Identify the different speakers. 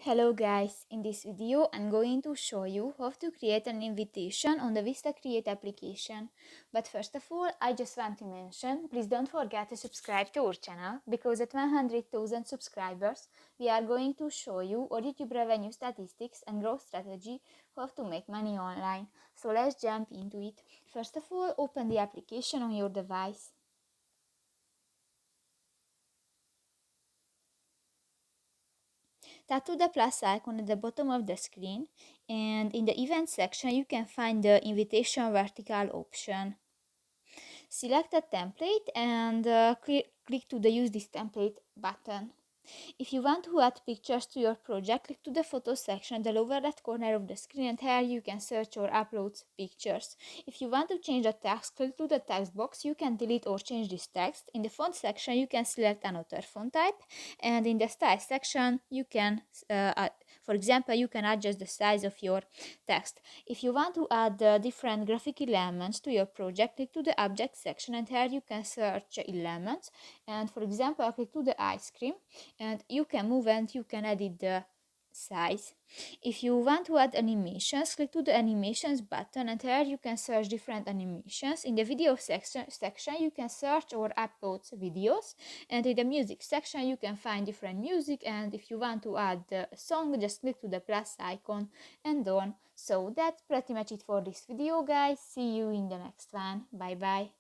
Speaker 1: Hello guys, in this video I'm going to show you how to create an invitation on the VistaCreate application. But first of all, I just want to mention, please don't forget to subscribe to our channel, because at 100,000 subscribers we are going to show you our YouTube revenue statistics and growth strategy, how to make money online. So let's jump into it. First of all, open the application on your device. Tap to the plus icon at the bottom of the screen, and in the event section you can find the invitation vertical option. Select a template and click to the use this template button. If you want to add pictures to your project, click to the photo section at the lower left corner of the screen, and here you can search or upload pictures. If you want to change the text, click to the text box. You can delete or change this text. In the font section, you can select another font type, and in the style section, you can, for example, you can adjust the size of your text. If you want to add different graphic elements to your project, click to the object section, and here you can search elements. And for example, click to the ice cream, and you can move and you can edit the size. If you want to add animations, click to the animations button, and here you can search different animations. In the video section you can search or upload videos, and in the music section you can find different music, and if you want to add a song, just click to the plus icon and on. So that's pretty much it for this video guys. See you in the next one. Bye bye.